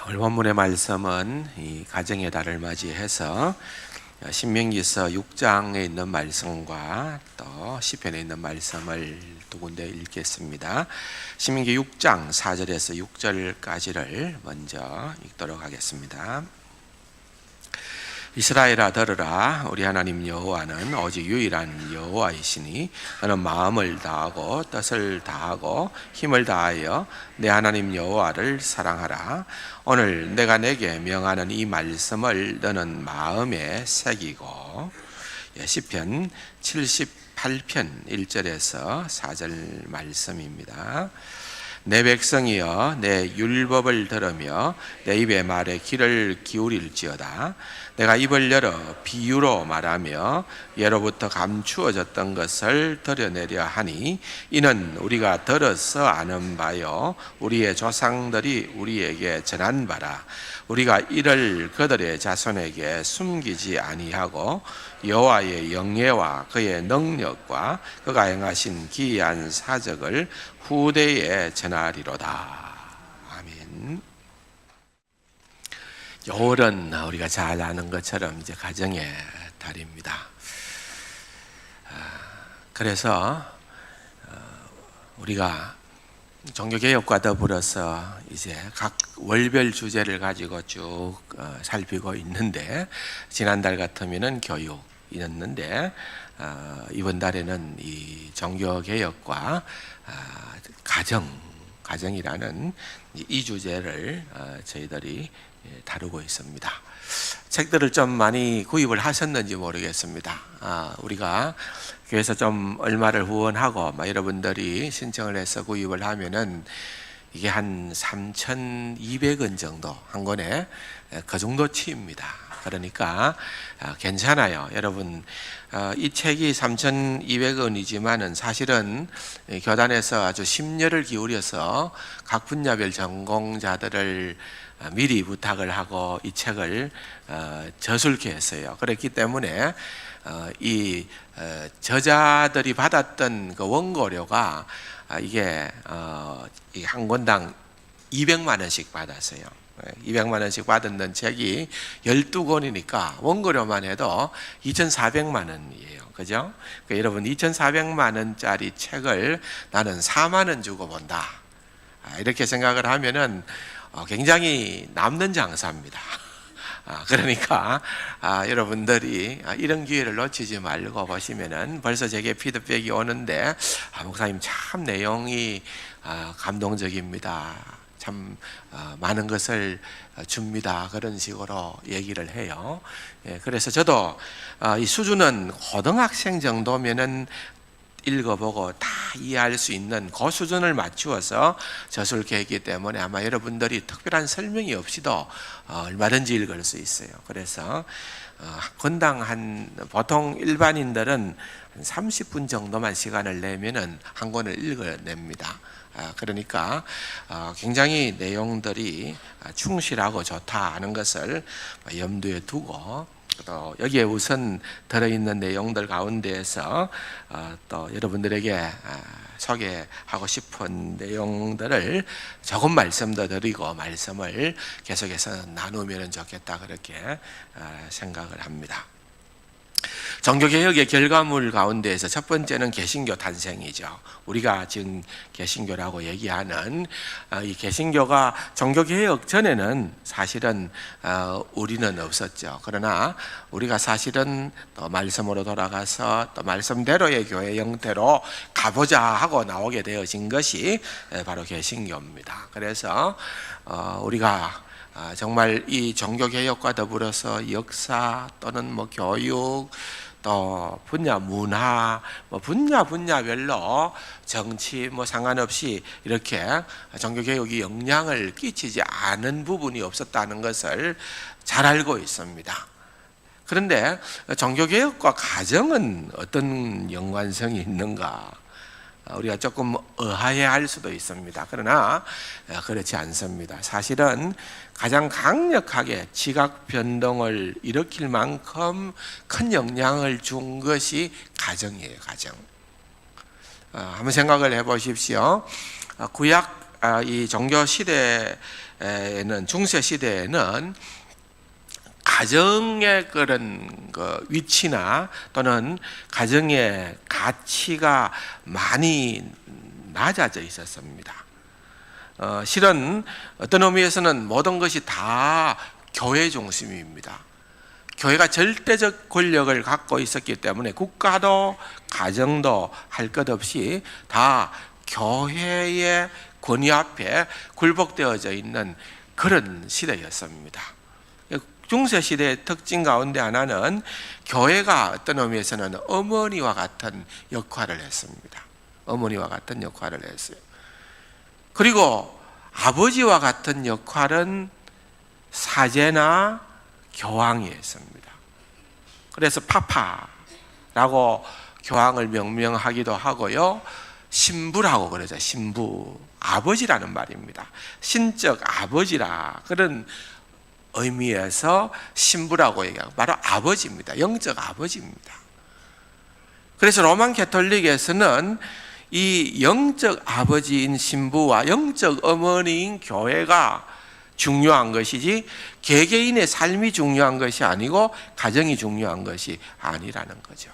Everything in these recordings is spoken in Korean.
오늘 본문의 말씀은 이 가정의 달을 맞이해서 신명기서 6장에 있는 말씀과 또 시편에 있는 말씀을 두 군데 읽겠습니다. 신명기 6장 4절에서 6절까지를 먼저 읽도록 하겠습니다. 이스라엘아 들으라. 우리 하나님 여호와는 오직 유일한 여호와이시니 너는 마음을 다하고 뜻을 다하고 힘을 다하여 내 하나님 여호와를 사랑하라. 오늘 내가 내게 명하는 이 말씀을 너는 마음에 새기고. 시편 78편 1절에서 4절 말씀입니다. 내 백성이여 내 율법을 들으며 내 입의 말에 귀를 기울일지어다. 내가 입을 열어 비유로 말하며 예로부터 감추어졌던 것을 드러내려 하니 이는 우리가 들어서 아는 바요 우리의 조상들이 우리에게 전한 바라. 우리가 이를 그들의 자손에게 숨기지 아니하고 여호와의 영예와 그의 능력과 그가 행하신 기이한 사적을 후대에 전하리로다. 아멘. 겨울은 우리가 잘 아는 것처럼 이제 가정의 달입니다. 그래서 우리가 종교개혁과 더불어서 이제 각 월별 주제를 가지고 쭉 살피고 있는데, 지난달 같으면은 교육이었는데 이번 달에는 이 종교개혁과 가정이라는 이 주제를 저희들이 다루고 있습니다. 책들을 좀 많이 구입을 하셨는지 모르겠습니다. 우리가 교회에서 좀 얼마를 후원하고 여러분들이 신청을 해서 구입을 하면은 이게 한 3,200원 정도 한 권에 그 정도치입니다. 그러니까 괜찮아요. 여러분, 이 책이 3,200원이지만은 사실은 교단에서 아주 심려를 기울여서 각 분야별 전공자들을 미리 부탁을 하고 이 책을 저술케 했어요. 그렇기 때문에 이 저자들이 받았던 그 원고료가 이게 한 권당 200만 원씩 받았어요. 200만 원씩 받았던 책이 12권이니까 원고료만 해도 2,400만 원이에요. 그죠? 그러니까 여러분, 2,400만 원짜리 책을 나는 4만 원 주고 본다, 이렇게 생각을 하면은 굉장히 남는 장사입니다. 그러니까 여러분들이 이런 기회를 놓치지 말고 보시면은 벌써 제게 피드백이 오는데, 목사님 참 내용이 감동적입니다. 참 많은 것을 줍니다. 그런 식으로 얘기를 해요. 그래서 저도 이 수준은 고등학생 정도면은 읽어보고 다 이해할 수 있는 그 수준을 맞추어서 저술케 했기 때문에 아마 여러분들이 특별한 설명이 없이도 얼마든지 읽을 수 있어요. 그래서 권당 보통 일반인들은 한 30분 정도만 시간을 내면은 한 권을 읽어냅니다. 그러니까 굉장히 내용들이 충실하고 좋다 하는 것을 염두에 두고, 또 여기에 우선 들어있는 내용들 가운데에서 또 여러분들에게 소개하고 싶은 내용들을 조금 말씀도 드리고 말씀을 계속해서 나누면 좋겠다, 그렇게 생각을 합니다. 종교개혁의 결과물 가운데에서 첫 번째는 개신교 탄생이죠. 우리가 지금 개신교라고 얘기하는 이 개신교가 종교개혁 전에는 사실은 우리는 없었죠. 그러나 우리가 사실은 또 말씀으로 돌아가서 또 말씀대로의 교회 형태로 가보자 하고 나오게 되어진 것이 바로 개신교입니다. 그래서 우리가 정말 이 종교개혁과 더불어서 역사 또는 교육, 또 분야 문화, 분야별로 정치 상관없이 이렇게 종교개혁이 영향을 끼치지 않은 부분이 없었다는 것을 잘 알고 있습니다. 그런데 종교개혁과 가정은 어떤 연관성이 있는가? 우리가 조금 의아해할 수도 있습니다. 그러나 그렇지 않습니다. 사실은 가장 강력하게 지각 변동을 일으킬 만큼 큰 영향을 준 것이 가정이에요. 가정. 한번 생각을 해보십시오. 구약 이 종교 시대에는, 중세 시대에는 가정의 그런 그 위치나 또는 가정의 가치가 많이 낮아져 있었습니다. 실은 어떤 의미에서는 모든 것이 다 교회 중심입니다. 교회가 절대적 권력을 갖고 있었기 때문에 국가도 가정도 할 것 없이 다 교회의 권위 앞에 굴복되어져 있는 그런 시대였습니다. 중세 시대의 특징 가운데 하나는 교회가 어떤 의미에서는 어머니와 같은 역할을 했습니다. 어머니와 같은 역할을 했어요. 그리고 아버지와 같은 역할은 사제나 교황이 했습니다. 그래서 파파라고 교황을 명명하기도 하고요, 신부라고 그러죠. 신부, 아버지라는 말입니다. 신적 아버지라, 그런 의미에서 신부라고 얘기하고 바로 아버지입니다. 영적 아버지입니다. 그래서 로만 가톨릭에서는 이 영적 아버지인 신부와 영적 어머니인 교회가 중요한 것이지 개개인의 삶이 중요한 것이 아니고 가정이 중요한 것이 아니라는 거죠.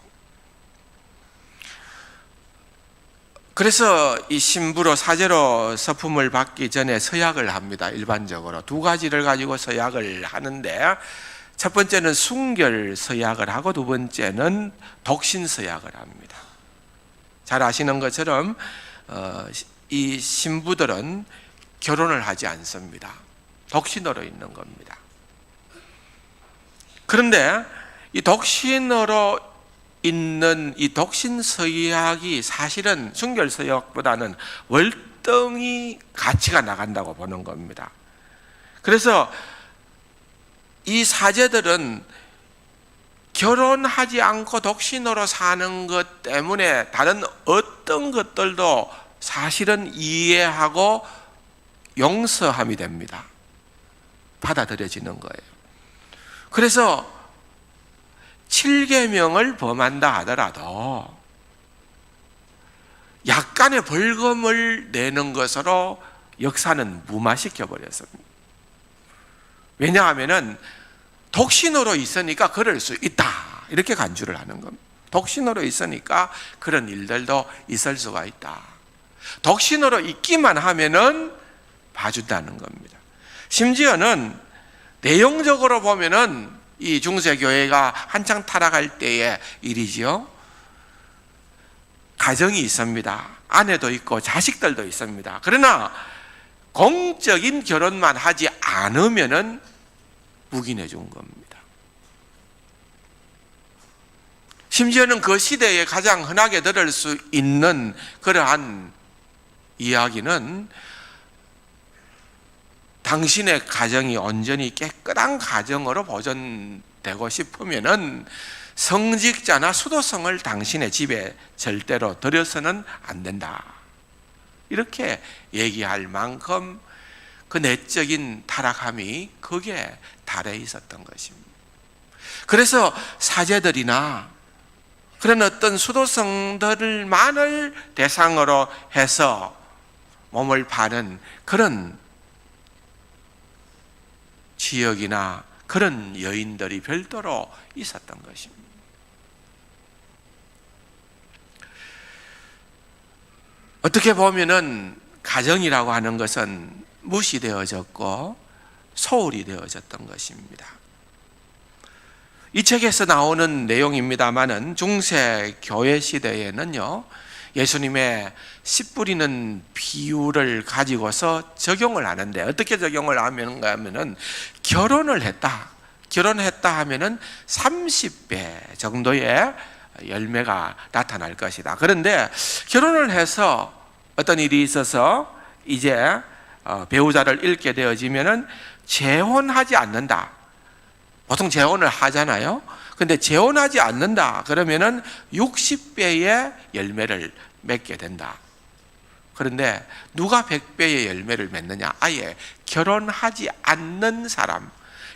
그래서 이 신부로 사제로 서품을 받기 전에 서약을 합니다. 일반적으로 두 가지를 가지고 서약을 하는데, 첫 번째는 순결 서약을 하고 두 번째는 독신 서약을 합니다. 잘 아시는 것처럼 이 신부들은 결혼을 하지 않습니다. 독신으로 있는 겁니다. 그런데 이 독신으로 있는 이 독신 서약이 사실은 순결 서약보다는 월등히 가치가 나간다고 보는 겁니다. 그래서 이 사제들은 결혼하지 않고 독신으로 사는 것 때문에 다른 어떤 것들도 사실은 이해하고 용서함이 됩니다. 받아들여지는 거예요. 그래서 7계명을 범한다 하더라도 약간의 벌금을 내는 것으로 역사는 무마시켜 버렸습니다. 왜냐하면 독신으로 있으니까 그럴 수 있다, 이렇게 간주를 하는 겁니다. 독신으로 있으니까 그런 일들도 있을 수가 있다. 독신으로 있기만 하면은 봐준다는 겁니다. 심지어는 내용적으로 보면은 이 중세교회가 한창 타락할 때의 일이지요. 가정이 있습니다. 아내도 있고 자식들도 있습니다. 그러나 공적인 결혼만 하지 않으면은 묵인해 준 겁니다. 심지어는 그 시대에 가장 흔하게 들을 수 있는 그러한 이야기는, 당신의 가정이 온전히 깨끗한 가정으로 보존되고 싶으면은 성직자나 수도성을 당신의 집에 절대로 들여서는 안 된다, 이렇게 얘기할 만큼 그 내적인 타락함이 거기에 달해 있었던 것입니다. 그래서 사제들이나 그런 어떤 수도성들만을 대상으로 해서 몸을 파는 그런 지역이나 그런 여인들이 별도로 있었던 것입니다. 어떻게 보면은 가정이라고 하는 것은 무시되어졌고 소홀히 되어졌던 것입니다. 이 책에서 나오는 내용입니다마는 중세 교회 시대에는요, 예수님의 씨 뿌리는 비유를 가지고서 적용을 하는데, 어떻게 적용을 하는가 하면은 결혼했다 하면은 30배 정도의 열매가 나타날 것이다. 그런데 결혼을 해서 어떤 일이 있어서 이제 배우자를 잃게 되어지면은 재혼하지 않는다. 보통 재혼을 하잖아요. 근데 재혼하지 않는다 그러면은 60배의 열매를 맺게 된다. 그런데 누가 100배의 열매를 맺느냐? 아예 결혼하지 않는 사람,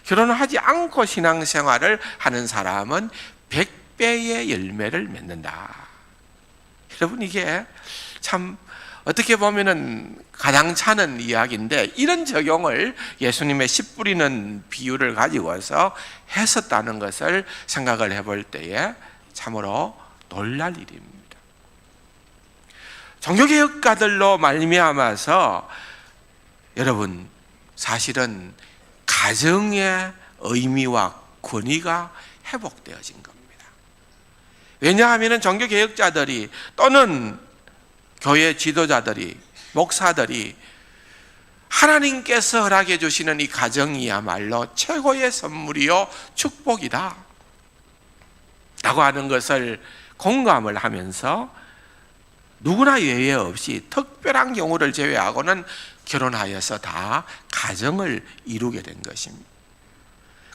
결혼하지 않고 신앙생활을 하는 사람은 100배의 열매를 맺는다. 여러분, 이게 참 어떻게 보면은 가장 차는 이야기인데, 이런 적용을 예수님의 씨 뿌리는 비유를 가지고서 했었다는 것을 생각을 해볼 때에 참으로 놀랄 일입니다. 종교개혁가들로 말미암아서 여러분, 사실은 가정의 의미와 권위가 회복되어진 겁니다. 왜냐하면 종교개혁자들이 또는 교회 지도자들이, 목사들이 하나님께서 허락해 주시는 이 가정이야말로 최고의 선물이요 축복이다 라고 하는 것을 공감을 하면서 누구나 예외 없이 특별한 경우를 제외하고는 결혼하여서 다 가정을 이루게 된 것입니다.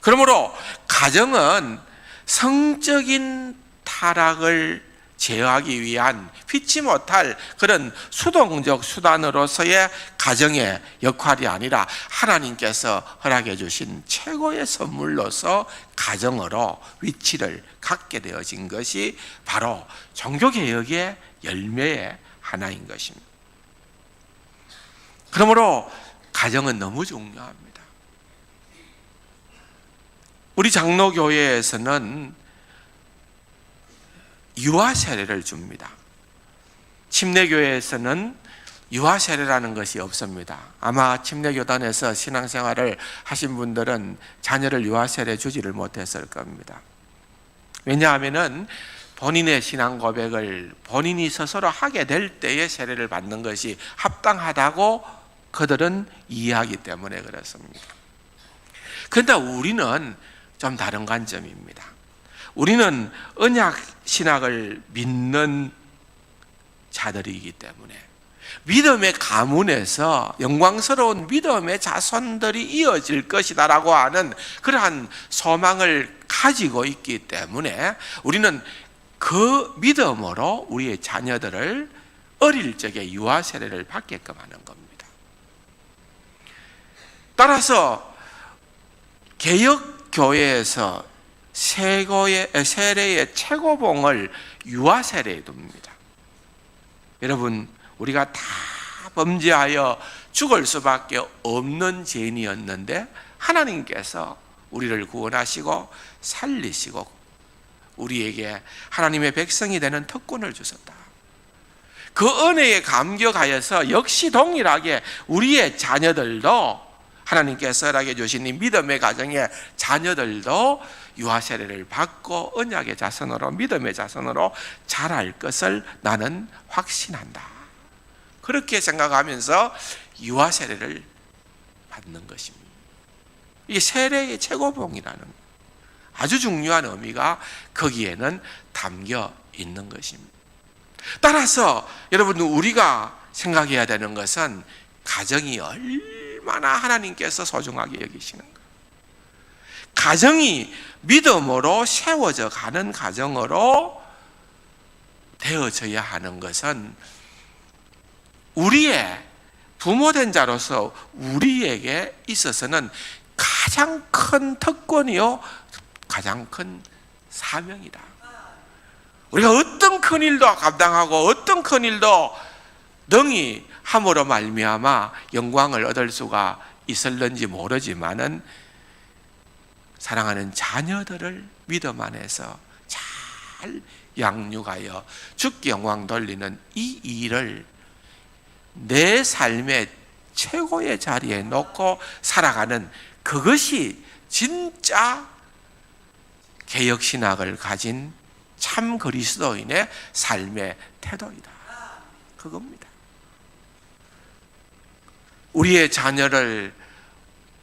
그러므로 가정은 성적인 타락을 제어하기 위한 피치 못할 그런 수동적 수단으로서의 가정의 역할이 아니라 하나님께서 허락해 주신 최고의 선물로서 가정으로 위치를 갖게 되어진 것이 바로 종교개혁의 열매의 하나인 것입니다. 그러므로 가정은 너무 중요합니다. 우리 장로교회에서는 유아 세례를 줍니다. 침례교회에서는 유아 세례라는 것이 없습니다. 아마 침례교단에서 신앙생활을 하신 분들은 자녀를 유아 세례 주지를 못했을 겁니다. 왜냐하면은 본인의 신앙 고백을 본인이 스스로 하게 될 때에 세례를 받는 것이 합당하다고 그들은 이해하기 때문에 그렇습니다. 그런데 우리는 좀 다른 관점입니다. 우리는 언약 신학을 믿는 자들이기 때문에 믿음의 가문에서 영광스러운 믿음의 자손들이 이어질 것이다라고 하는 그러한 소망을 가지고 있기 때문에 우리는 그 믿음으로 우리의 자녀들을 어릴 적에 유아 세례를 받게끔 하는 겁니다. 따라서 개혁교회에서 세례의 최고봉을 유아 세례에 둡니다. 여러분, 우리가 다 범죄하여 죽을 수밖에 없는 죄인이었는데 하나님께서 우리를 구원하시고 살리시고 우리에게 하나님의 백성이 되는 특권을 주셨다. 그 은혜에 감격하여서 역시 동일하게 우리의 자녀들도 하나님께서 허락해 주신 이 믿음의 가정의 자녀들도 유아 세례를 받고 언약의 자손으로, 믿음의 자손으로 자랄 것을 나는 확신한다. 그렇게 생각하면서 유아 세례를 받는 것입니다. 이게 세례의 최고봉이라는 아주 중요한 의미가 거기에는 담겨 있는 것입니다. 따라서 여러분, 우리가 생각해야 되는 것은 가정이 얼마나 하나님께서 소중하게 여기시는가. 가정이 믿음으로 세워져 가는 가정으로 되어져야 하는 것은 우리의 부모된 자로서 우리에게 있어서는 가장 큰 특권이요 가장 큰 사명이다. 우리가 어떤 큰 일도 감당하고 어떤 큰 일도 능히 함으로 말미암아 영광을 얻을 수가 있을는지 모르지만은 사랑하는 자녀들을 믿음 안에서 잘 양육하여 주께 영광 돌리는 이 일을 내 삶의 최고의 자리에 놓고 살아가는 그것이 진짜 개혁신학을 가진 참 그리스도인의 삶의 태도이다. 그겁니다. 우리의 자녀를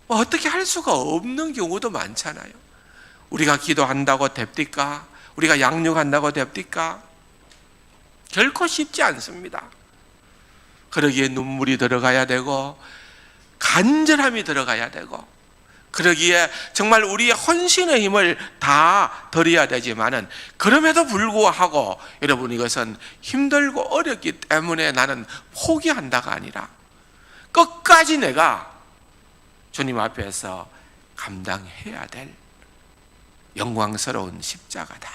어떻게 할 수가 없는 경우도 많잖아요. 우리가 기도한다고 됩니까? 우리가 양육한다고 됩니까? 결코 쉽지 않습니다. 그러기에 눈물이 들어가야 되고 간절함이 들어가야 되고 그러기에 정말 우리의 헌신의 힘을 다 드려야 되지만은 그럼에도 불구하고 여러분, 이것은 힘들고 어렵기 때문에 나는 포기한다가 아니라 끝까지 내가 주님 앞에서 감당해야 될 영광스러운 십자가다.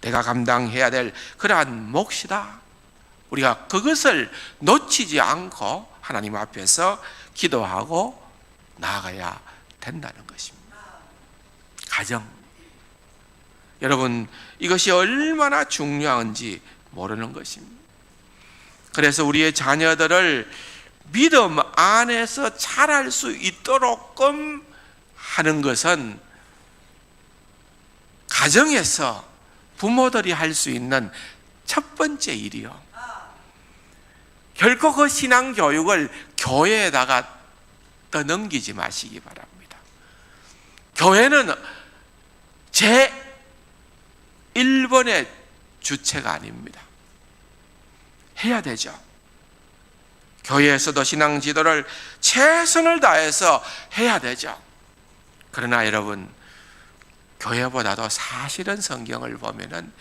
내가 감당해야 될 그러한 몫이다. 우리가 그것을 놓치지 않고 하나님 앞에서 기도하고 나아가야 된다는 것입니다. 가정. 여러분, 이것이 얼마나 중요한지 모르는 것입니다. 그래서 우리의 자녀들을 믿음 안에서 자랄 수 있도록끔 하는 것은 가정에서 부모들이 할 수 있는 첫 번째 일이요. 결코 그 신앙교육을 교회에다가 떠넘기지 마시기 바랍니다. 교회는 제 1번의 주체가 아닙니다. 해야 되죠. 교회에서도 신앙 지도를 최선을 다해서 해야 되죠. 그러나 여러분, 교회보다도 사실은 성경을 보면은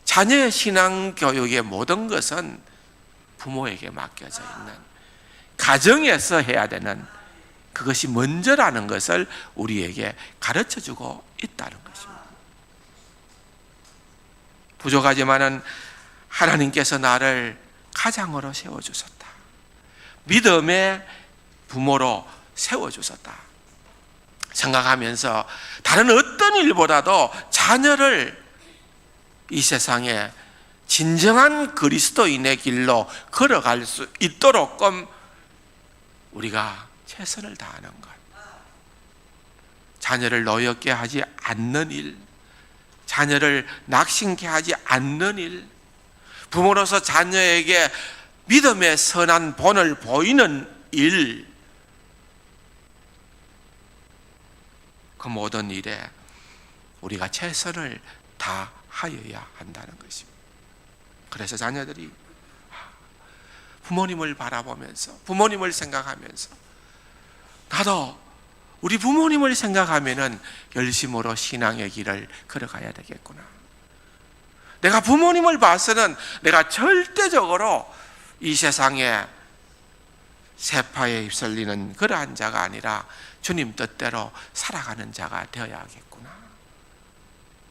자녀의 신앙 교육의 모든 것은 부모에게 맡겨져 있는, 가정에서 해야 되는 그것이 먼저라는 것을 우리에게 가르쳐주고 있다는 것입니다. 부족하지만은 하나님께서 나를 가장으로 세워주셨다. 믿음의 부모로 세워주셨다 생각하면서 다른 어떤 일보다도 자녀를 이 세상에 진정한 그리스도인의 길로 걸어갈 수 있도록끔 우리가 최선을 다하는 것, 자녀를 노엽게 하지 않는 일, 자녀를 낙심케 하지 않는 일, 부모로서 자녀에게 믿음의 선한 본을 보이는 일, 그 모든 일에 우리가 최선을 다하여야 한다는 것입니다. 그래서 자녀들이 부모님을 바라보면서, 부모님을 생각하면서, 나도 우리 부모님을 생각하면은 열심으로 신앙의 길을 걸어가야 되겠구나. 내가 부모님을 봐서는 내가 절대적으로 이 세상에 세파에 휩쓸리는 그러한 자가 아니라 주님 뜻대로 살아가는 자가 되어야겠구나.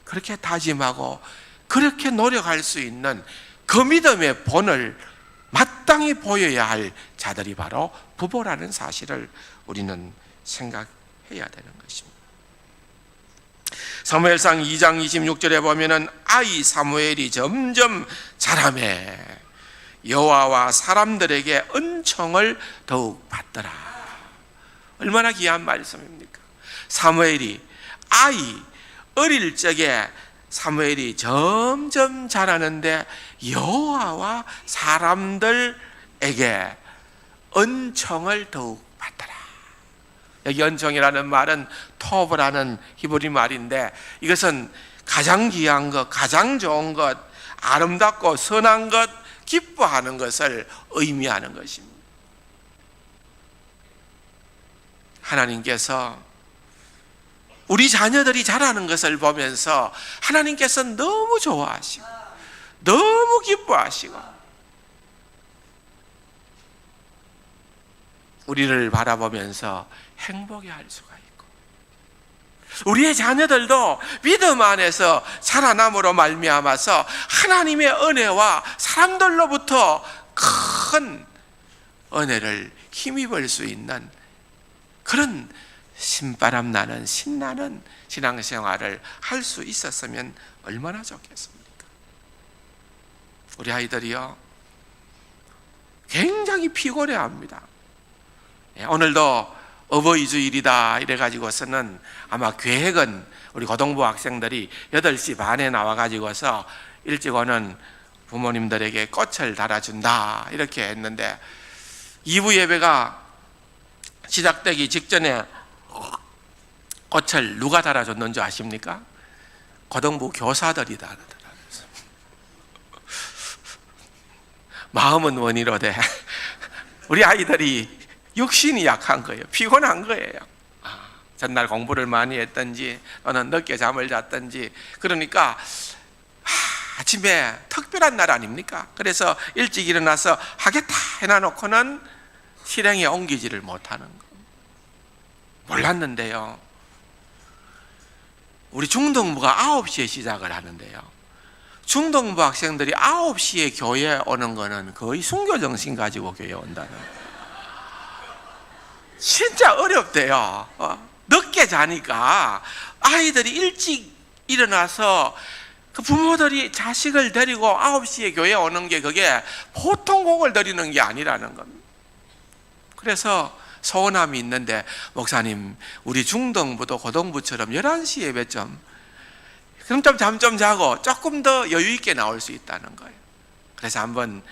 그렇게 다짐하고 그렇게 노력할 수 있는 그 믿음의 본을 마땅히 보여야 할 자들이 바로 부모라는 사실을 우리는 생각해야 되는 것입니다. 사무엘상 2장 26절에 보면은 아이 사무엘이 점점 자라매 여호와와 사람들에게 은총을 더욱 받더라. 얼마나 귀한 말씀입니까? 사무엘이 어릴 적에 사무엘이 점점 자라는데 여호와와 사람들에게 은총을 더욱 받더라. 여기 은총이라는 말은 토브라는 히브리 말인데, 이것은 가장 귀한 것, 가장 좋은 것, 아름답고 선한 것, 기뻐하는 것을 의미하는 것입니다. 하나님께서 우리 자녀들이 자라는 것을 보면서 하나님께서 너무 좋아하시고 너무 기뻐하시고 우리를 바라보면서 행복해 할 수가 있고, 우리의 자녀들도 믿음 안에서 자라남으로 말미암아서 하나님의 은혜와 사람들로부터 큰 은혜를 힘입을 수 있는 그런 신바람 나는 신나는 신앙생활을 할 수 있었으면 얼마나 좋겠습니까? 우리 아이들이요 굉장히 피곤해합니다. 오늘도 어버이 주일이다 이래가지고서는 아마 계획은 우리 고등부 학생들이 8시 반에 나와가지고서 일찍 오는 부모님들에게 꽃을 달아준다 이렇게 했는데, 2부 예배가 시작되기 직전에 꽃을 누가 달아줬는지 아십니까? 고등부 교사들이 달아줬어요. 마음은 원이로되 우리 아이들이 육신이 약한 거예요. 피곤한 거예요. 전날 공부를 많이 했든지 또는 늦게 잠을 잤든지, 그러니까 아침에 특별한 날 아닙니까? 그래서 일찍 일어나서 하겠다 해놔놓고는 실행에 옮기지를 못하는 거 몰랐는데요, 우리 중등부가 9시에 시작을 하는데요, 중등부 학생들이 9시에 교회에 오는 거는 거의 순교정신 가지고 교회에 온다는 거예요. 진짜 어렵대요. 늦게 자니까 아이들이 일찍 일어나서 그 부모들이 자식을 데리고 9시에 교회 오는 게 그게 보통 공을 들이는 게 아니라는 겁니다. 그래서 소원함이 있는데, 목사님 우리 중등부도 고등부처럼 11시 예배 좀, 그럼 좀 잠 좀 자고 조금 더 여유 있게 나올 수 있다는 거예요. 그래서 한번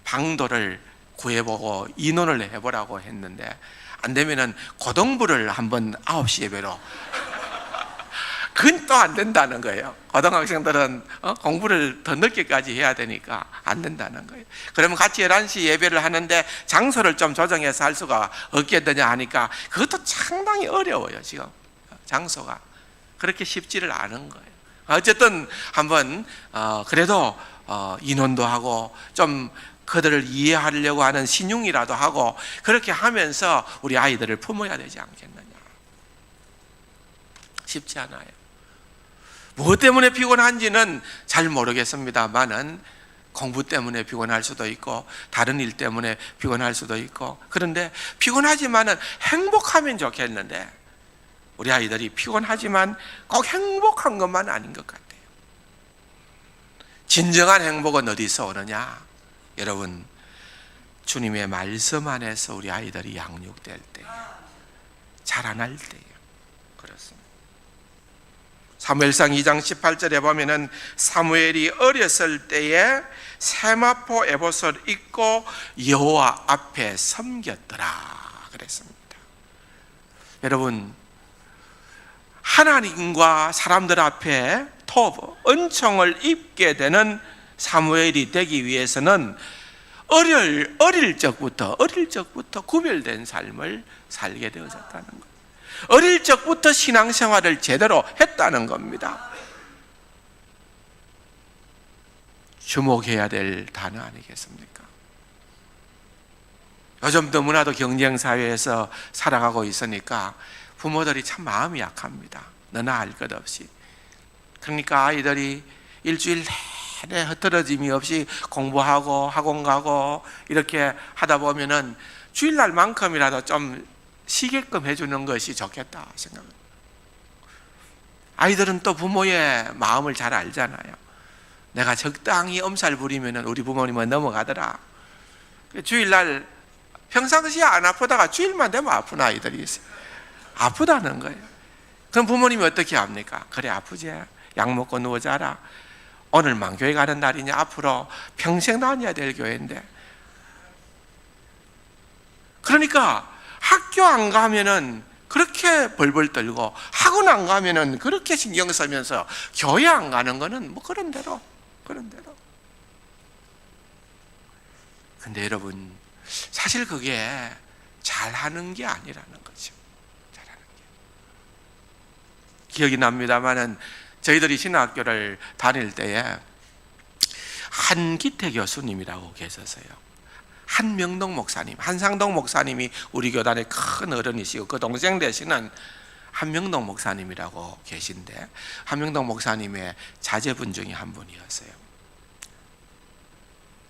방도를 구해보고 인원을 해보라고 했는데, 안 되면은 고등부를 한번 9시 예배로. 그건 또 안 된다는 거예요. 고등학생들은 공부를 더 늦게까지 해야 되니까 안 된다는 거예요. 그러면 같이 11시 예배를 하는데 장소를 좀 조정해서 할 수가 없겠느냐 하니까 그것도 상당히 어려워요. 지금 장소가 그렇게 쉽지를 않은 거예요. 어쨌든 한번 그래도 인원도 하고 좀 그들을 이해하려고 하는 신용이라도 하고 그렇게 하면서 우리 아이들을 품어야 되지 않겠느냐. 쉽지 않아요. 무엇 때문에 피곤한지는 잘 모르겠습니다만은 공부 때문에 피곤할 수도 있고 다른 일 때문에 피곤할 수도 있고, 그런데 피곤하지만은 행복하면 좋겠는데 우리 아이들이 피곤하지만 꼭 행복한 것만 아닌 것 같아요. 진정한 행복은 어디서 오느냐? 여러분, 주님의 말씀 안에서 우리 아이들이 양육될 때, 자라날 때예요. 그렇습니다. 사무엘상 2장 18절에 보면은 사무엘이 어렸을 때에 세마포 에봇을 입고 여호와 앞에 섬겼더라 그랬습니다. 여러분, 하나님과 사람들 앞에 은총을 입게 되는 사무엘이 되기 위해서는 어릴 적부터 구별된 삶을 살게 되어졌다는 것, 어릴 적부터 신앙생활을 제대로 했다는 겁니다. 주목해야 될 단어 아니겠습니까? 요즘 너무나도 경쟁사회에서 살아가고 있으니까 부모들이 참 마음이 약합니다. 너나 할 것 없이. 그러니까 아이들이 일주일 내내 흐트러짐이 없이 공부하고 학원 가고 이렇게 하다 보면은 주일날만큼이라도 좀 쉬게끔 해주는 것이 좋겠다 생각합니다. 아이들은 또 부모의 마음을 잘 알잖아요. 내가 적당히 엄살 부리면 우리 부모님은 넘어가더라. 주일날 평상시에 안 아프다가 주일만 되면 아픈 아이들이 있어요. 아프다는 거예요. 그럼 부모님이 어떻게 합니까? 그래, 아프지? 약 먹고 누워 자라. 오늘만 교회 가는 날이냐? 앞으로 평생 다녀야 될 교회인데. 그러니까 학교 안 가면은 그렇게 벌벌 떨고 학원 안 가면은 그렇게 신경 쓰면서 교회 안 가는 거는 뭐 그런 대로. 근데 여러분, 사실 그게 잘하는 게 아니라는 거죠. 잘하는 게. 기억이 납니다만은 저희들이 신학교를 다닐 때에 한기태 교수님이라고 계셨어요. 한명동 목사님, 한상동 목사님이 우리 교단의 큰 어른이시고 그 동생 되시는 한명동 목사님이라고 계신데, 한명동 목사님의 자제분 중에 한 분이었어요.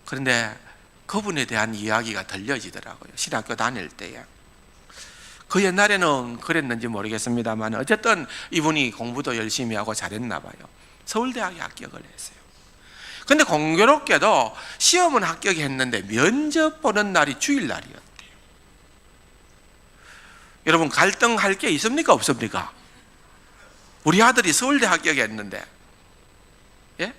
그런데 그분에 대한 이야기가 들려지더라고요. 신학교 다닐 때에. 그 옛날에는 그랬는지 모르겠습니다만 어쨌든 이분이 공부도 열심히 하고 잘했나 봐요. 서울대학에 합격을 했어요. 근데 공교롭게도 시험은 합격했는데 면접 보는 날이 주일날이었대요. 여러분, 갈등할 게 있습니까? 없습니까? 우리 아들이 서울대 합격했는데, 예?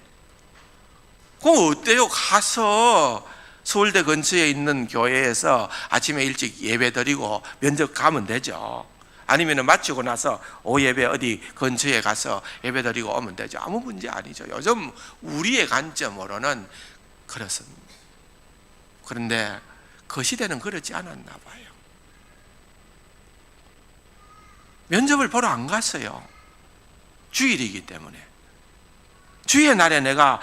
그럼 어때요? 가서 서울대 근처에 있는 교회에서 아침에 일찍 예배 드리고 면접 가면 되죠. 아니면 마치고 나서 오예배 어디 근처에 가서 예배 드리고 오면 되죠. 아무 문제 아니죠. 요즘 우리의 관점으로는 그렇습니다. 그런데 그 시대는 그렇지 않았나 봐요. 면접을 보러 안 갔어요. 주일이기 때문에. 주일의 날에 내가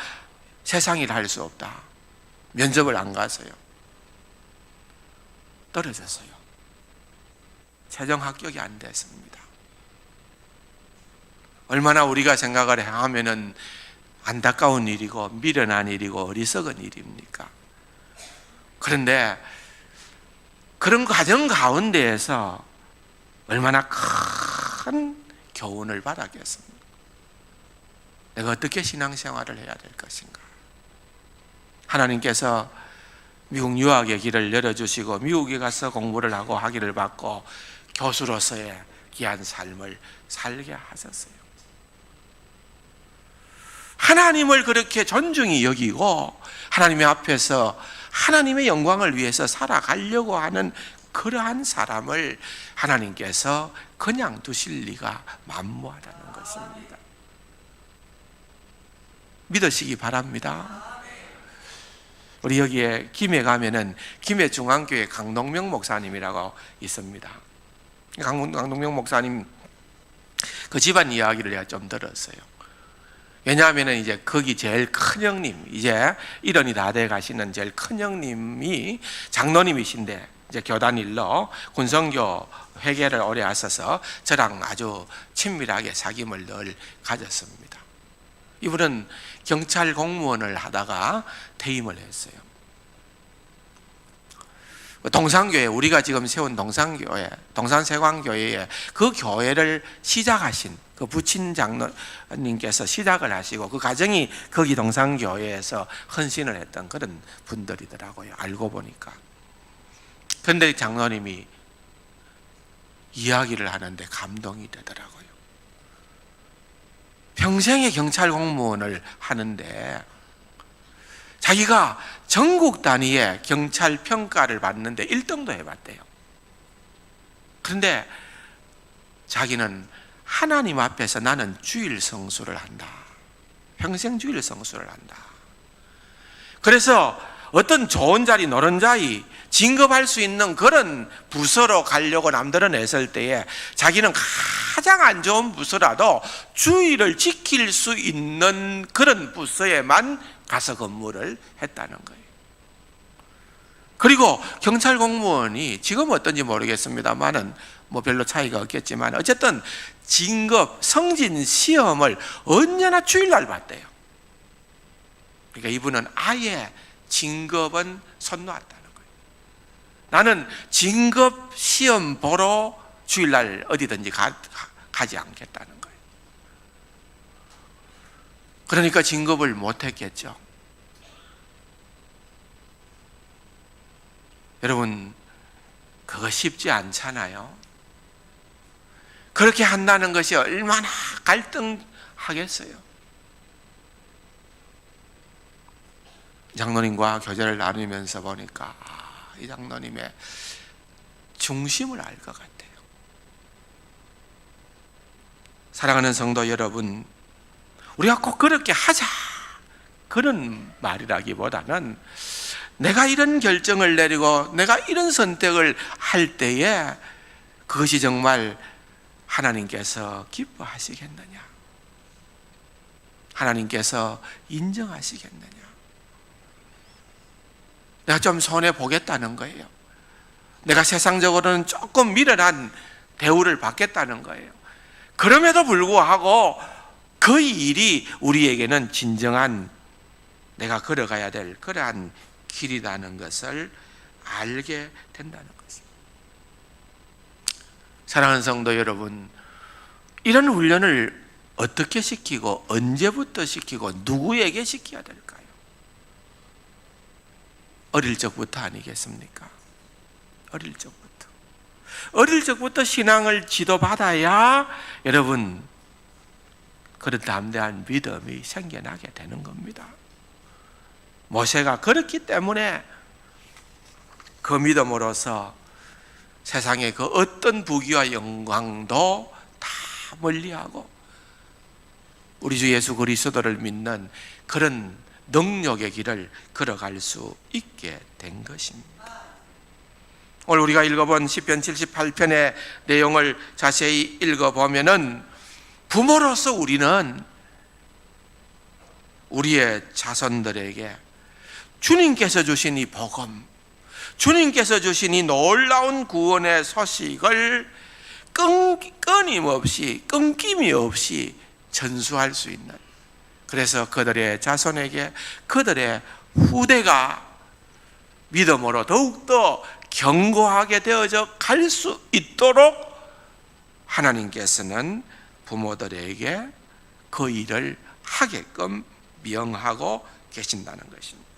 세상 일 할 수 없다. 면접을 안 갔어요. 떨어졌어요. 최종 합격이 안 됐습니다. 얼마나 우리가 생각을 하면은 안타까운 일이고 미련한 일이고 어리석은 일입니까? 그런데 그런 과정 가운데에서 얼마나 큰 교훈을 받았겠습니까? 내가 어떻게 신앙생활을 해야 될 것인가? 하나님께서 미국 유학의 길을 열어주시고 미국에 가서 공부를 하고 학위를 받고 교수로서의 귀한 삶을 살게 하셨어요. 하나님을 그렇게 존중히 여기고 하나님의 앞에서 하나님의 영광을 위해서 살아가려고 하는 그러한 사람을 하나님께서 그냥 두실 리가 만무하다는 것입니다. 믿으시기 바랍니다. 우리 여기에 김해 가면은 김해 중앙교회 강동명 목사님이라고 있습니다. 강동명 목사님 그 집안 이야기를 제가 좀 들었어요. 왜냐하면은 이제 거기 제일 큰 형님, 이제 일흔이 다 돼 가시는 제일 큰 형님이 장로님이신데 이제 교단 일로 군성교 회계를 오래 하셔서 저랑 아주 친밀하게 사귐을 늘 가졌습니다. 이분은 경찰 공무원을 하다가 퇴임을 했어요. 동산교회, 우리가 지금 세운 동산교회, 동산세광교회에 그 교회를 시작하신 그 부친 장로님께서 시작을 하시고 그 가정이 거기 동산교회에서 헌신을 했던 그런 분들이더라고요. 알고 보니까. 그런데 장로님이 이야기를 하는데 감동이 되더라고요. 평생의 경찰 공무원을 하는데 자기가 전국 단위의 경찰 평가를 받는데 1등도 해봤대요. 그런데 자기는 하나님 앞에서 나는 주일 성수를 한다. 평생 주일 성수를 한다. 그래서 어떤 좋은 자리, 노른자리 진급할 수 있는 그런 부서로 가려고 남들은 애쓸 때에 자기는 가장 안 좋은 부서라도 주의를 지킬 수 있는 그런 부서에만 가서 근무를 했다는 거예요. 그리고 경찰 공무원이 지금 어떤지 모르겠습니다만은 뭐 별로 차이가 없겠지만 어쨌든 진급, 성진 시험을 언제나 주일날 봤대요. 그러니까 이분은 아예 진급은 손 놨다는 거예요. 나는 진급 시험 보러 주일날 어디든지 가지 않겠다는 거예요. 그러니까 진급을 못했겠죠. 여러분, 그거 쉽지 않잖아요. 그렇게 한다는 것이 얼마나 갈등하겠어요. 장로님과 교제를 나누면서 보니까 이 장로님의 중심을 알 것 같아요. 사랑하는 성도 여러분, 우리가 꼭 그렇게 하자 그런 말이라기보다는 내가 이런 결정을 내리고 내가 이런 선택을 할 때에 그것이 정말 하나님께서 기뻐하시겠느냐, 하나님께서 인정하시겠느냐, 내가 좀 손해보겠다는 거예요. 내가 세상적으로는 조금 미련한 대우를 받겠다는 거예요. 그럼에도 불구하고 그 일이 우리에게는 진정한 내가 걸어가야 될 그러한 길이라는 것을 알게 된다는 것입니다. 사랑하는 성도 여러분, 이런 훈련을 어떻게 시키고 언제부터 시키고 누구에게 시켜야 될까요? 어릴 적부터 아니겠습니까? 어릴 적부터 신앙을 지도받아야 여러분 그런 담대한 믿음이 생겨나게 되는 겁니다. 모세가 그렇기 때문에 그 믿음으로서 세상의 그 어떤 부귀와 영광도 다 멀리하고 우리 주 예수 그리스도를 믿는 그런 능력의 길을 걸어갈 수 있게 된 것입니다. 오늘 우리가 읽어본 시편 78편의 내용을 자세히 읽어보면은 부모로서 우리는 우리의 자손들에게 주님께서 주신 이 복음, 주님께서 주신 이 놀라운 구원의 소식을 끊김이 없이 전수할 수 있는, 그래서 그들의 자손에게 그들의 후대가 믿음으로 더욱더 견고하게 되어져 갈 수 있도록 하나님께서는 부모들에게 그 일을 하게끔 명하고 계신다는 것입니다.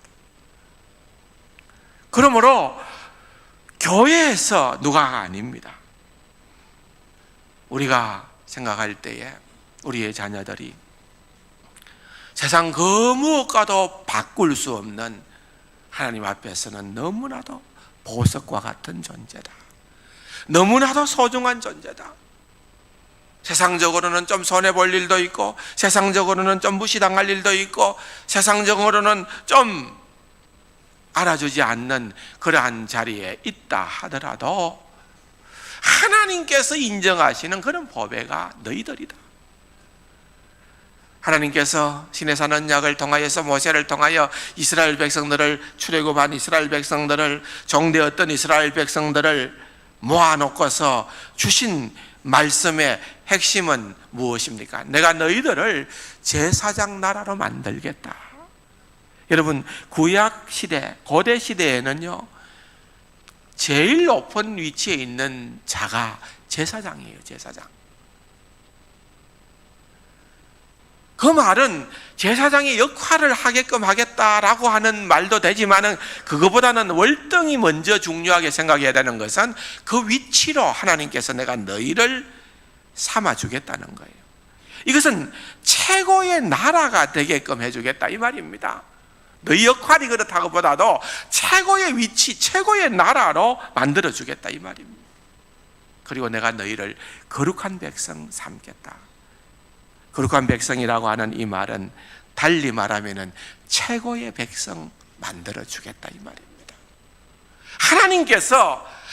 그러므로 교회에서 누가가 아닙니다. 우리가 생각할 때에 우리의 자녀들이 세상 그 무엇과도 바꿀 수 없는 하나님 앞에서는 너무나도 보석과 같은 존재다. 너무나도 소중한 존재다. 세상적으로는 좀 손해볼 일도 있고, 세상적으로는 좀 무시당할 일도 있고, 세상적으로는 좀 알아주지 않는 그러한 자리에 있다 하더라도 하나님께서 인정하시는 그런 보배가 너희들이다. 하나님께서 시내산 언약을 통하여서 모세를 통하여 이스라엘 백성들을, 출애굽한 이스라엘 백성들을, 종되었던 이스라엘 백성들을 모아놓고서 주신 말씀의 핵심은 무엇입니까? 내가 너희들을 제사장 나라로 만들겠다. 여러분, 구약 시대, 고대 시대에는요, 제일 높은 위치에 있는 자가 제사장이에요. 제사장. 그 말은 제사장의 역할을 하게끔 하겠다라고 하는 말도 되지만은, 그거보다는 월등히 먼저 중요하게 생각해야 되는 것은 그 위치로 하나님께서 내가 너희를 삼아주겠다는 거예요. 이것은 최고의 나라가 되게끔 해주겠다 이 말입니다. 너희 역할이 그렇다고 보다도 최고의 위치, 최고의 나라로 만들어주겠다 이 말입니다. 그리고 내가 너희를 거룩한 백성 삼겠다. 거룩한 백성이라고 하는 이 말은 달리 말하면은 최고의 백성 만들어주겠다 이 말입니다.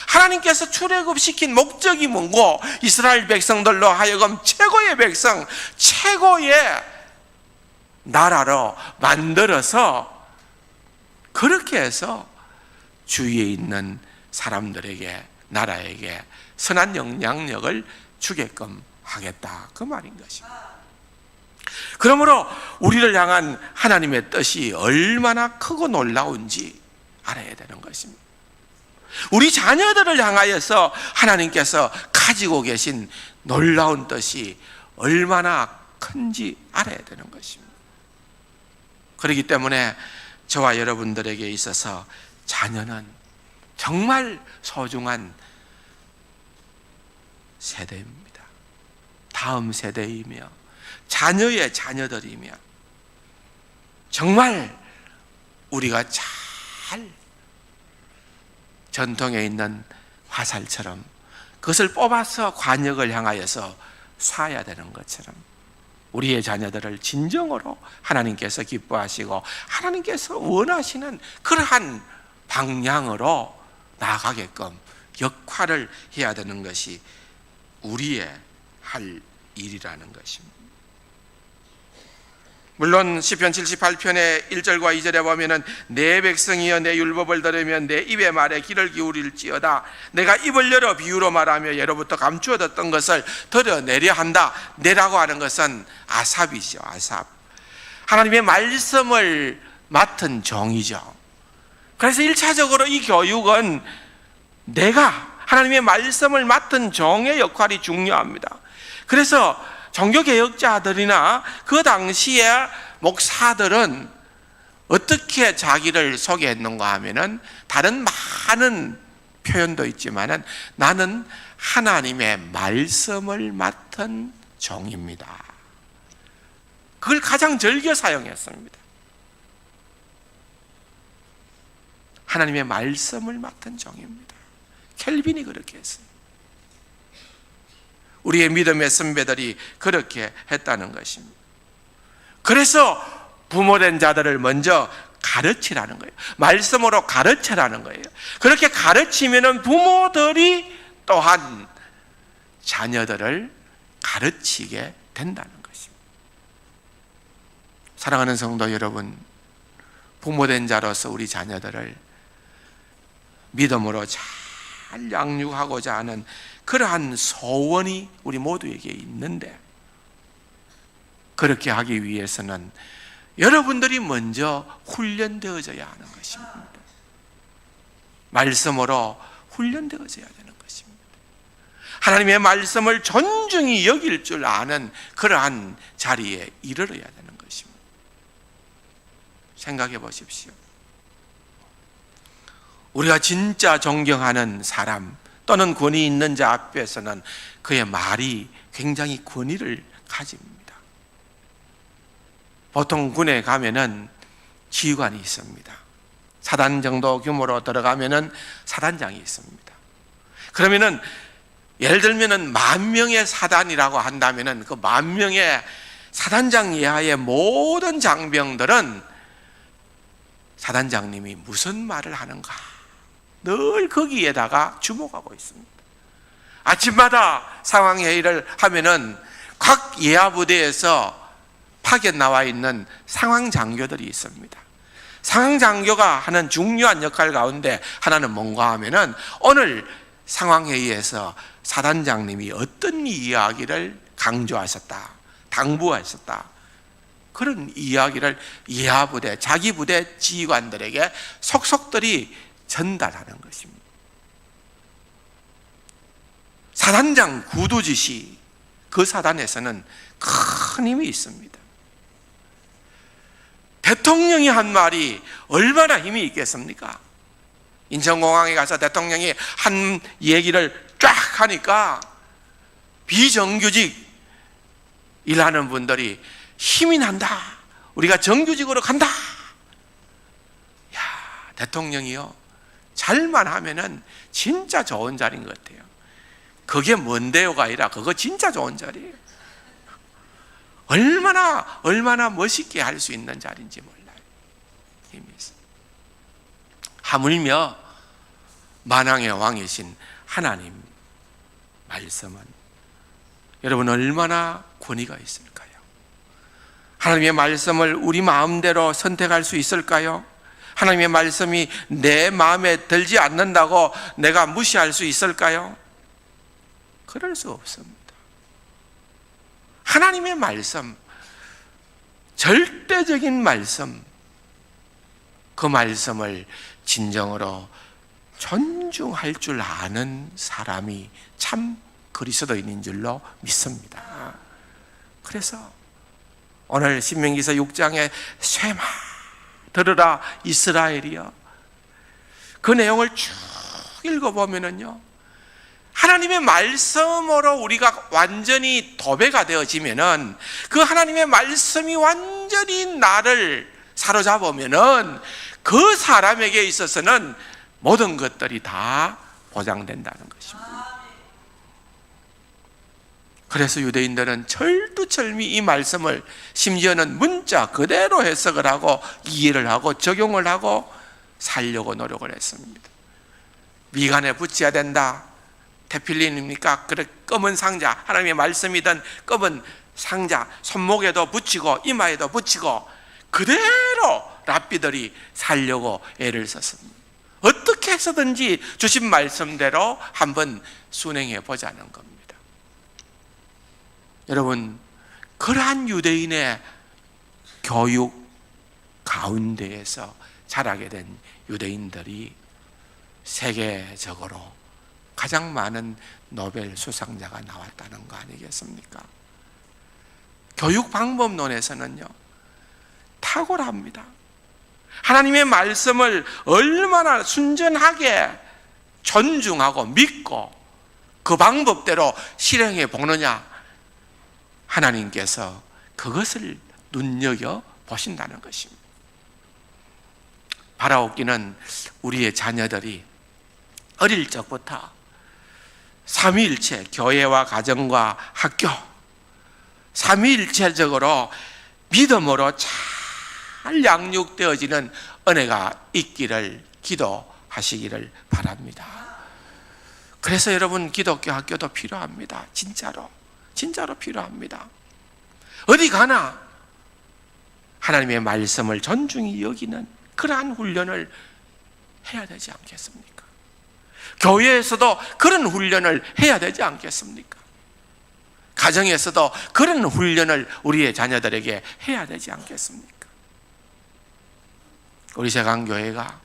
하나님께서 출애굽시킨 목적이 뭐고, 이스라엘 백성들로 하여금 최고의 백성, 최고의 나라로 만들어서 그렇게 해서 주위에 있는 사람들에게, 나라에게 선한 영향력을 주게끔 하겠다 그 말인 것입니다. 그러므로 우리를 향한 하나님의 뜻이 얼마나 크고 놀라운지 알아야 되는 것입니다. 우리 자녀들을 향하여서 하나님께서 가지고 계신 놀라운 뜻이 얼마나 큰지 알아야 되는 것입니다. 그렇기 때문에 저와 여러분들에게 있어서 자녀는 정말 소중한 세대입니다. 다음 세대이며 자녀의 자녀들이며, 정말 우리가 잘 전통에 있는 화살처럼 그것을 뽑아서 관역을 향하여서 쏴야 되는 것처럼 우리의 자녀들을 진정으로 하나님께서 기뻐하시고 하나님께서 원하시는 그러한 방향으로 나아가게끔 역할을 해야 되는 것이 우리의 할 일이라는 것입니다. 물론 시편 78편의 1절과 2절에 보면은 내 백성이여 내 율법을 들으며 내 입의 말에 귀를 기울일지어다. 내가 입을 열어 비유로 말하며 예로부터 감추어뒀던 것을 드러내려 한다. 내라고 하는 것은 아삽이죠. 아삽. 하나님의 말씀을 맡은 종이죠. 그래서 1차적으로 이 교육은 내가 하나님의 말씀을 맡은 종의 역할이 중요합니다. 그래서 종교개혁자들이나 그 당시에 목사들은 어떻게 자기를 소개했는가 하면은, 다른 많은 표현도 있지만은 나는 하나님의 말씀을 맡은 종입니다. 그걸 가장 즐겨 사용했습니다. 하나님의 말씀을 맡은 종입니다. 켈빈이 그렇게 했어요. 우리의 믿음의 선배들이 그렇게 했다는 것입니다. 그래서 부모된 자들을 먼저 가르치라는 거예요. 말씀으로 가르치라는 거예요. 그렇게 가르치면은 부모들이 또한 자녀들을 가르치게 된다는 것입니다. 사랑하는 성도 여러분, 부모된 자로서 우리 자녀들을 믿음으로 잘 양육하고자 하는 그러한 소원이 우리 모두에게 있는데, 그렇게 하기 위해서는 여러분들이 먼저 훈련되어져야 하는 것입니다. 말씀으로 훈련되어져야 되는 것입니다. 하나님의 말씀을 존중히 여길 줄 아는 그러한 자리에 이르러야 되는 것입니다. 생각해 보십시오. 우리가 진짜 존경하는 사람 또는 권위 있는 자 앞에서는 그의 말이 굉장히 권위를 가집니다. 보통 군에 가면은 지휘관이 있습니다. 사단 정도 규모로 들어가면은 사단장이 있습니다. 그러면은 예를 들면은 10,000명의 사단이라고 한다면은 그 10,000명의 사단장 이하의 모든 장병들은 사단장님이 무슨 말을 하는가 늘 거기에다가 주목하고 있습니다. 아침마다 상황회의를 하면은 각 예하부대에서 파견 나와 있는 상황장교들이 있습니다. 상황장교가 하는 중요한 역할 가운데 하나는 뭔가 하면은 오늘 상황회의에서 사단장님이 어떤 이야기를 강조하셨다, 당부하셨다, 그런 이야기를 예하부대, 자기 부대 지휘관들에게 속속들이 전달하는 것입니다. 사단장 구두짓이 그 사단에서는 큰 힘이 있습니다. 대통령이 한 말이 얼마나 힘이 있겠습니까? 인천공항에 가서 대통령이 한 얘기를 쫙 하니까 비정규직 일하는 분들이 힘이 난다, 우리가 정규직으로 간다. 야, 대통령이요 잘만 하면은 진짜 좋은 자리인 것 같아요. 그게 뭔데요가 아니라 그거 진짜 좋은 자리예요. 얼마나 멋있게 할 수 있는 자리인지 몰라요. 힘이 있어요. 하물며 만왕의 왕이신 하나님 말씀은 여러분 얼마나 권위가 있을까요? 하나님의 말씀을 우리 마음대로 선택할 수 있을까요? 하나님의 말씀이 내 마음에 들지 않는다고 내가 무시할 수 있을까요? 그럴 수 없습니다. 하나님의 말씀, 절대적인 말씀, 그 말씀을 진정으로 존중할 줄 아는 사람이 참 그리스도인인 줄로 믿습니다. 그래서 오늘 신명기서 6장에 쇠마 들으라 이스라엘이여, 그 내용을 쭉 읽어보면은요, 하나님의 말씀으로 우리가 완전히 도배가 되어지면은, 그 하나님의 말씀이 완전히 나를 사로잡으면은 그 사람에게 있어서는 모든 것들이 다 보장된다는 것입니다. 그래서 유대인들은 철두철미 이 말씀을 심지어는 문자 그대로 해석을 하고 이해를 하고 적용을 하고 살려고 노력을 했습니다. 미간에 붙여야 된다. 테필린입니까? 그래, 검은 상자, 하나님의 말씀이든 검은 상자 손목에도 붙이고 이마에도 붙이고 그대로 랍비들이 살려고 애를 썼습니다. 어떻게 해서든지 주신 말씀대로 한번 순행해 보자는 겁니다. 여러분, 그러한 유대인의 교육 가운데에서 자라게 된 유대인들이 세계적으로 가장 많은 노벨 수상자가 나왔다는 거 아니겠습니까? 교육 방법론에서는요, 탁월합니다. 하나님의 말씀을 얼마나 순전하게 존중하고 믿고 그 방법대로 실행해 보느냐, 하나님께서 그것을 눈여겨 보신다는 것입니다. 바라옵기는 우리의 자녀들이 어릴 적부터 삼위일체, 교회와 가정과 학교, 삼위일체적으로 믿음으로 잘 양육되어지는 은혜가 있기를 기도하시기를 바랍니다. 그래서 여러분, 기독교 학교도 필요합니다. 진짜로 필요합니다. 어디 가나 하나님의 말씀을 존중히 여기는 그러한 훈련을 해야 되지 않겠습니까? 교회에서도 그런 훈련을 해야 되지 않겠습니까? 가정에서도 그런 훈련을 우리의 자녀들에게 해야 되지 않겠습니까? 우리 세강교회가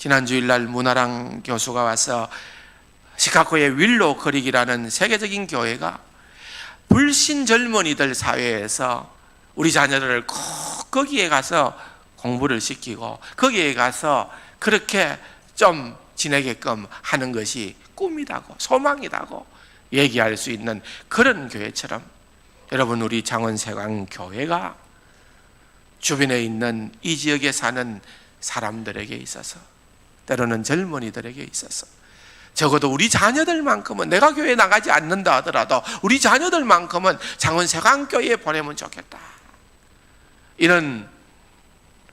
지난 주일날 문화랑 교수가 와서 시카고의 윌로우 크릭이라는 세계적인 교회가 불신 젊은이들 사회에서 우리 자녀들을 꼭 거기에 가서 공부를 시키고 거기에 가서 그렇게 좀 지내게끔 하는 것이 꿈이라고 소망이라고 얘기할 수 있는 그런 교회처럼, 여러분, 우리 장원세광교회가 주변에 있는 이 지역에 사는 사람들에게 있어서, 때로는 젊은이들에게 있어서, 적어도 우리 자녀들만큼은, 내가 교회에 나가지 않는다 하더라도 우리 자녀들만큼은 장원세광교회에 보내면 좋겠다, 이런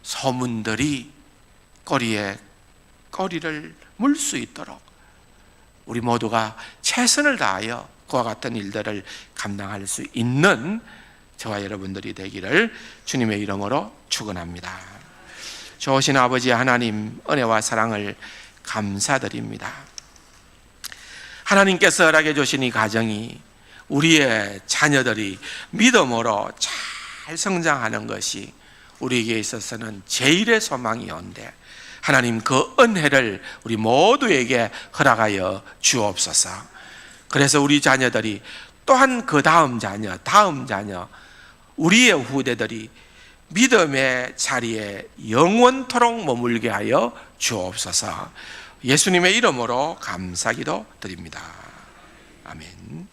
소문들이 꼬리에 꼬리를 물 수 있도록 우리 모두가 최선을 다하여 그와 같은 일들을 감당할 수 있는 저와 여러분들이 되기를 주님의 이름으로 축원합니다. 좋으신 아버지 하나님, 은혜와 사랑을 감사드립니다. 하나님께서 허락해 주신 이 가정이, 우리의 자녀들이 믿음으로 잘 성장하는 것이 우리에게 있어서는 제일의 소망이온데, 하나님 그 은혜를 우리 모두에게 허락하여 주옵소서. 그래서 우리 자녀들이 또한 그 다음 자녀, 우리의 후대들이 믿음의 자리에 영원토록 머물게 하여 주옵소서. 예수님의 이름으로 감사기도 드립니다. 아멘.